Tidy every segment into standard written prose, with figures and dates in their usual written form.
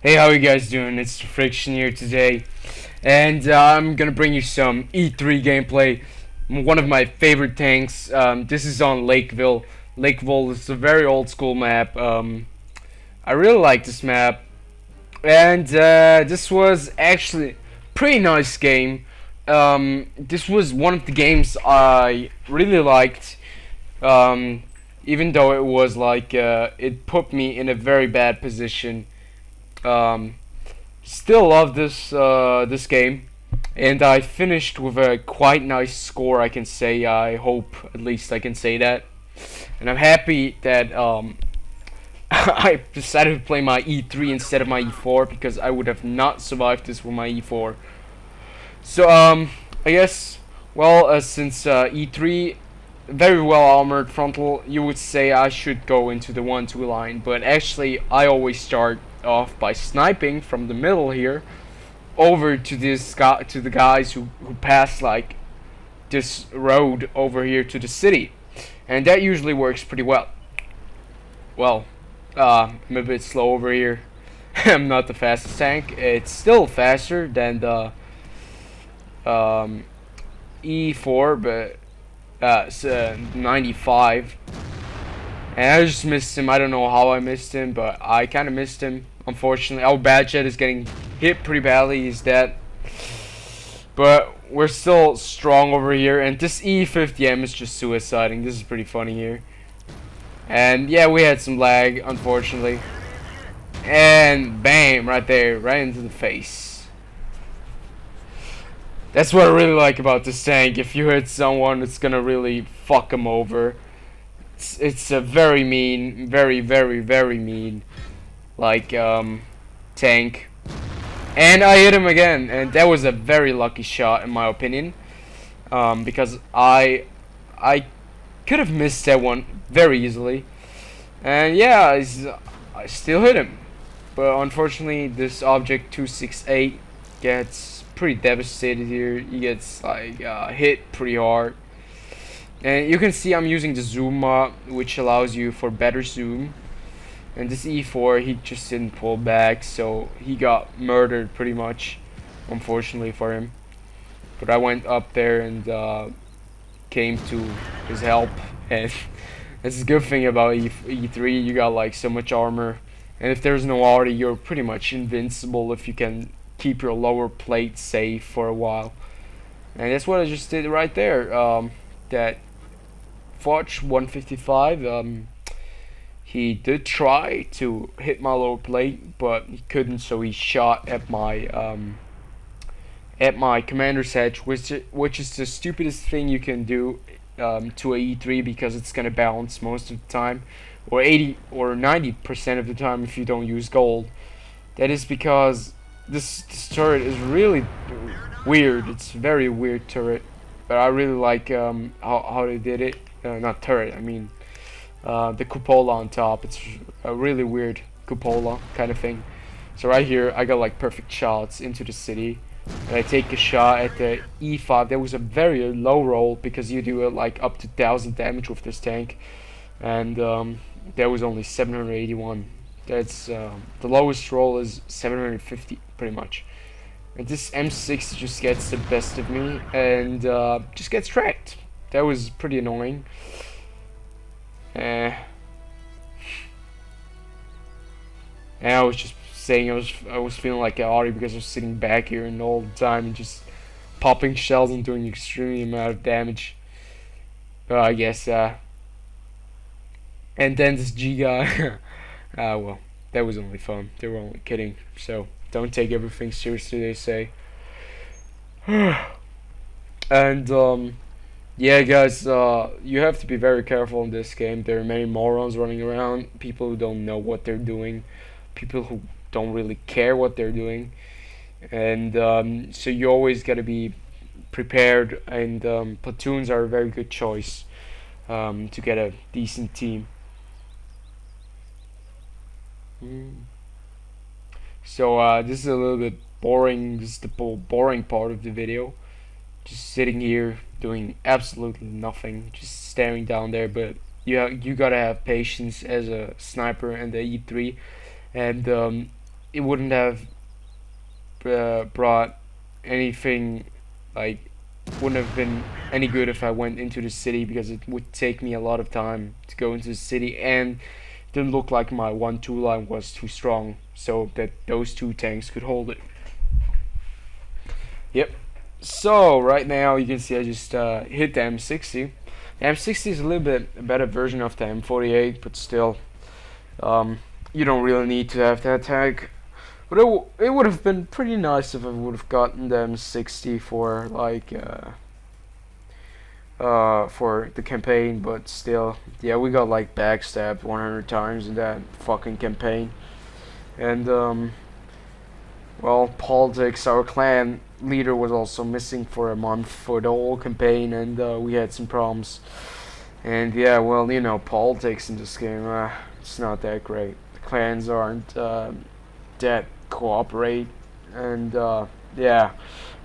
Hey, how you guys doing? It's TheFrXion here today, and I'm gonna bring you some E3 gameplay. One of my favorite tanks. This is on Lakeville. Lakeville is a very old school map. I really like this map, and this was actually pretty nice game. This was one of the games I really liked. Um, Even though it was like it put me in a very bad position. Um, Still love this game, and I finished with a quite nice score. I can say. I hope at least I can say that, and I'm happy that I decided to play my E3 instead of my E4 because I would have not survived this with my E4. So I guess since E3 very well armored frontal, you would say I should go into the 1-2 line, but actually I always start off by sniping from the middle here over to the guys who pass like this road over here to the city, and that usually works pretty well. Well, I'm a bit slow over here. I'm not the fastest tank. It's still faster than the E4, but it's 95. And I just missed him. I don't know how I missed him, but I kind of missed him. Unfortunately, our bad jet is getting hit pretty badly. He's dead. But we're still strong over here. And this E50M is just suiciding. This is pretty funny here. And yeah, we had some lag, unfortunately. And bam, right there, right into the face. That's what I really like about this tank. If you hit someone, it's gonna really fuck them over. It's a very mean, very mean, like tank. And I hit him again, and that was a very lucky shot in my opinion, because I could have missed that one very easily. And yeah, I still hit him, but unfortunately this object 268 gets pretty devastated here. He gets like hit pretty hard. And you can see I'm using the zoom mod, which allows you for better zoom. And this E4, he just didn't pull back, so he got murdered pretty much, unfortunately for him. But I went up there and came to his help, and that's a good thing about E3. You got like so much armor, and if there's no arty, you're pretty much invincible if you can keep your lower plate safe for a while. And that's what I just did right there. That Forge 155. He did try to hit my lower plate, but he couldn't. So he shot at my commander's hedge, which is the stupidest thing you can do to a E3 because it's gonna bounce most of the time, or 80 or 90% of the time if you don't use gold. That is because this turret is really weird. It's a very weird turret, but I really like how they did it. Not turret, I mean the cupola on top. It's a really weird cupola kind of thing. So right here I got like perfect shots into the city, and I take a shot at the E5. That was a very low roll because you do like up to 1000 damage with this tank, and that was only 781. That's the lowest roll is 750 pretty much. And this M6 just gets the best of me and just gets tracked. That was pretty annoying. And I was just saying I was feeling like an Audi because I was sitting back here and all the time and just popping shells and doing extreme amount of damage. I guess and then this G guy. Well, that was only fun. They were only kidding. So don't take everything seriously, they say. And yeah, guys, you have to be very careful in this game. There are many morons running around, people who don't know what they're doing, people who don't really care what they're doing, and so you always gotta be prepared. And platoons are a very good choice to get a decent team. So this is a little bit boring. This is the boring part of the video. Just sitting here doing absolutely nothing, just staring down there. But you gotta have patience as a sniper and the E3, and it wouldn't have brought anything, like, wouldn't have been any good if I went into the city, because it would take me a lot of time to go into the city, and it didn't look like my 1-2 line was too strong so that those two tanks could hold it. Yep. So right now you can see I just hit the M60. The M60 is a little bit a better version of the M48, but still, you don't really need to have that tag. But it would have been pretty nice if I would have gotten the M60 for like for the campaign. But still, yeah, we got like backstabbed 100 times in that fucking campaign. And well, politics, our clan leader was also missing for a month for the whole campaign, and we had some problems. And yeah, well, you know, politics in this game, it's not that great. The clans aren't that cooperate, and yeah,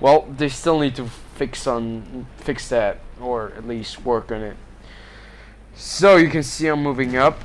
well, they still need to fix that, or at least work on it. So you can see I'm moving up.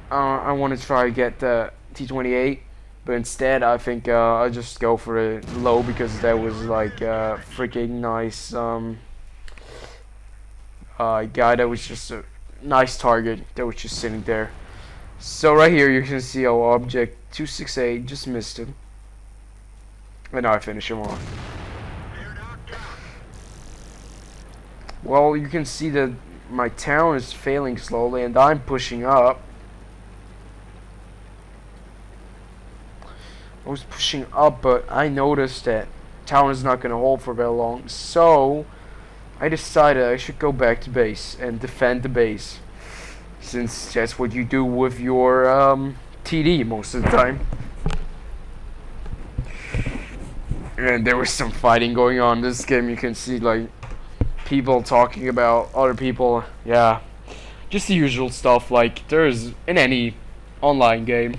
I want to try to get the T28. But instead, I think I'll just go for a low, because that was like a freaking nice guy that was just a nice target that was just sitting there. So right here, you can see our object 268 just missed him, and now I finish him off. Well, you can see that my town is failing slowly, and I'm pushing up. I was pushing up, but I noticed that town is not going to hold for very long, so I decided I should go back to base and defend the base, since that's what you do with your TD most of the time. And there was some fighting going on in this game. You can see like people talking about other people. Yeah, just the usual stuff like there's in any online game.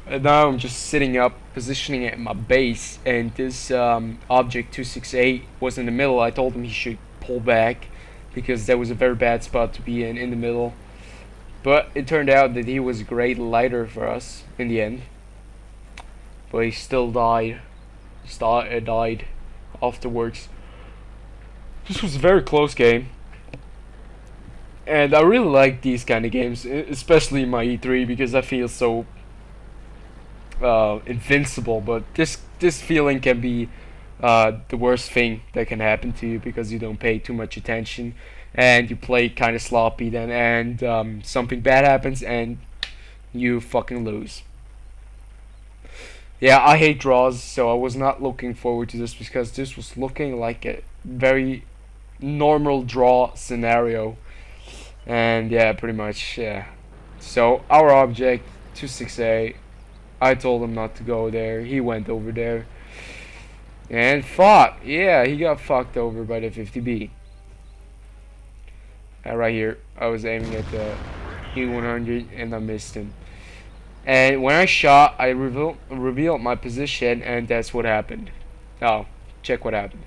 And now I'm just sitting up, positioning it in my base, and this object 268 was in the middle. I told him he should pull back, because that was a very bad spot to be in the middle. But it turned out that he was a great lighter for us in the end. But he still died. Died afterwards. This was a very close game. And I really like these kind of games, especially my E3, because I feel so invincible. But this feeling can be the worst thing that can happen to you, because you don't pay too much attention and you play kind of sloppy then, and something bad happens and you fucking lose. Yeah, I hate draws, so I was not looking forward to this, because this was looking like a very normal draw scenario. And yeah, pretty much, yeah. So our object 268, I told him not to go there. He went over there and fought. Yeah, he got fucked over by the 50B. Right here, I was aiming at the E100 and I missed him. And when I shot, I revealed my position, and that's what happened. Oh, check what happened.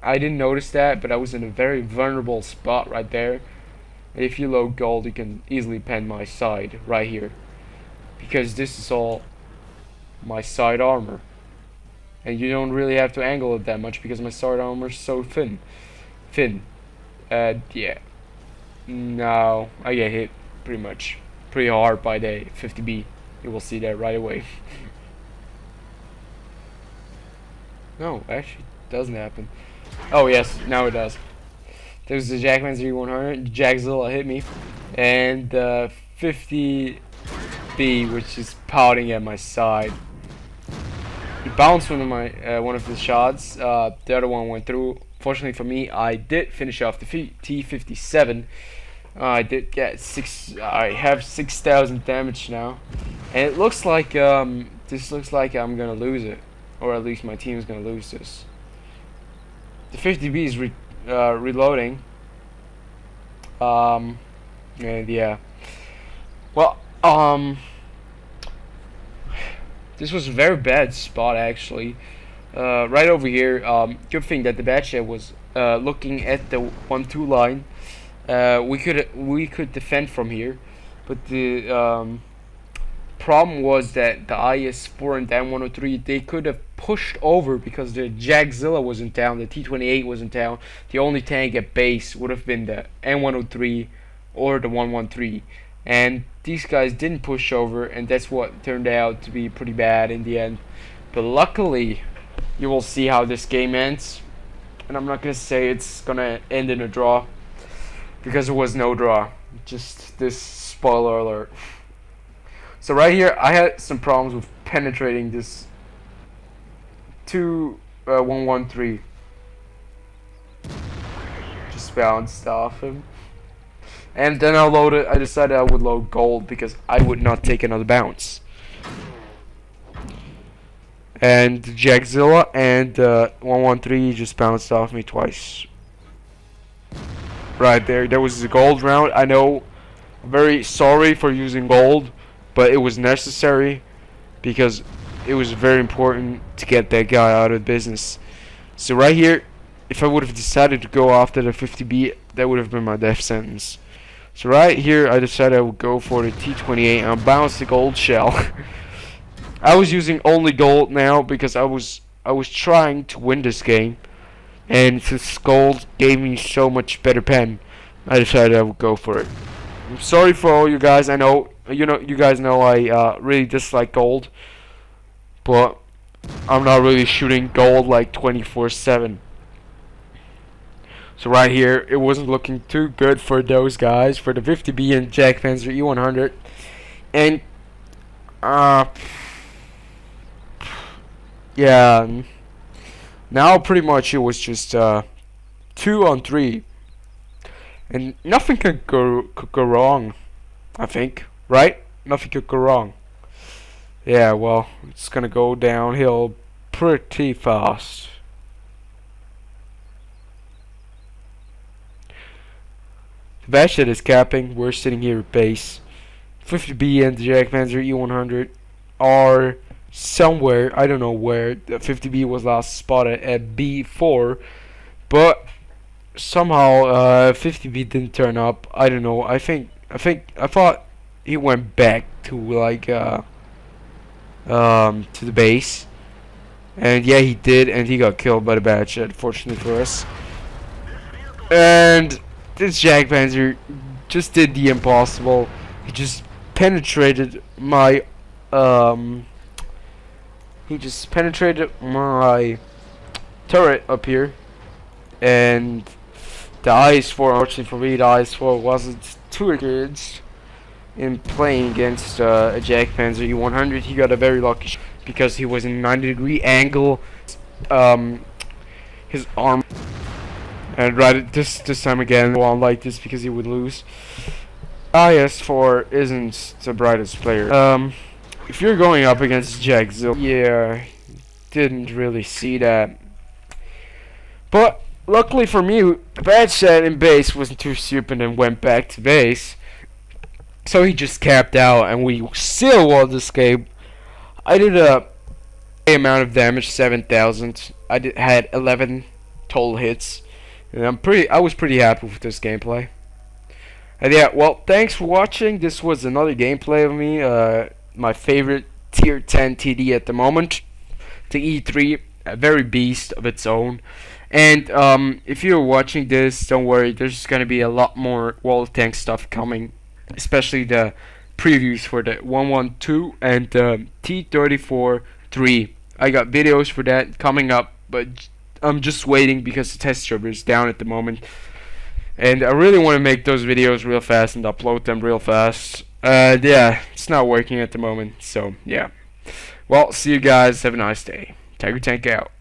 I didn't notice that, but I was in a very vulnerable spot right there. If you load gold, you can easily pen my side right here, because this is all my side armor, and you don't really have to angle it that much because my side armor is so thin. Yeah. Now I get hit pretty hard by the 50B. You will see that right away. No, actually, it doesn't happen. Oh yes, now it does. There's the Jackman 3100, Jackzilla hit me, and the 50B, which is pouting at my side. He bounced one of his shots. The other one went through. Fortunately for me, I did finish off the T57. I did get I have 6,000 damage now, and it looks like this looks like I'm gonna lose it, or at least my team is gonna lose this. The 50B is reloading. And yeah. Well, this was a very bad spot actually. Right over here. Good thing that the bad shot was looking at the 1-2 line, we could defend from here, but the problem was that the IS-4 and the M103, they could have pushed over because the Jagzilla wasn't down, the T-28 wasn't down. The only tank at base would have been the M103 or the 113, and these guys didn't push over, and that's what turned out to be pretty bad in the end. But luckily, you will see how this game ends, and I'm not gonna say it's gonna end in a draw because there was no draw. Just this spoiler alert. So right here, I had some problems with penetrating this 113. Just bounced off him. And then I decided I would load gold because I would not take another bounce. And Jagzilla and 113 just bounced off me twice. Right there, that was the gold round. I know, I'm very sorry for using gold, but it was necessary because it was very important to get that guy out of business. So right here, if I would have decided to go after the 50B, that would have been my death sentence. So right here, I decided I would go for the T-28 and bounce the gold shell. I was using only gold now because I was trying to win this game, and since gold gave me so much better pen, I decided I would go for it. I'm sorry for all you guys. I know you guys know I really dislike gold, but I'm not really shooting gold like 24/7. So right here, it wasn't looking too good for those guys, for the 50B and Jagdpanzer E100, and yeah, now pretty much it was just 2-on-3, and nothing could go wrong. I think, right? Nothing could go wrong. Yeah, well, it's gonna go downhill pretty fast. The bad shit is capping. We're sitting here at base. 50B and the Jagdpanzer E100 are somewhere. I don't know where. The 50B was last spotted at B4, but somehow 50B didn't turn up. I don't know. I thought he went back to like to the base, and yeah, he did, and he got killed by the bad shit, fortunately for us. And this Jagdpanzer just did the impossible. He just penetrated my turret up here, and the IS-4, unfortunately for me, the IS-4 wasn't too encouraged in playing against a Jagdpanzer E100. He got a very lucky shot because he was in a 90-degree angle. His arm, and right this time again, go on like this because he would lose. IS-4 isn't the brightest player. If you're going up against Jagzilla, yeah, didn't really see that. But luckily for me, the bad shot in base wasn't too stupid and went back to base. So he just capped out, and we still won this game. I did a amount of damage, 7,000. Had 11 total hits, and I was pretty happy with this gameplay. And yeah, well, thanks for watching. This was another gameplay of me. My favorite tier 10 TD at the moment, the E3, a very beast of its own. And if you're watching this, don't worry, there's gonna be a lot more wall tank stuff coming, especially the previews for the 112 and the T-34-3. I got videos for that coming up, but I'm just waiting because the test server is down at the moment, and I really want to make those videos real fast and upload them real fast. Yeah, it's not working at the moment, so yeah. Well, see you guys, have a nice day. Tiger Tank out.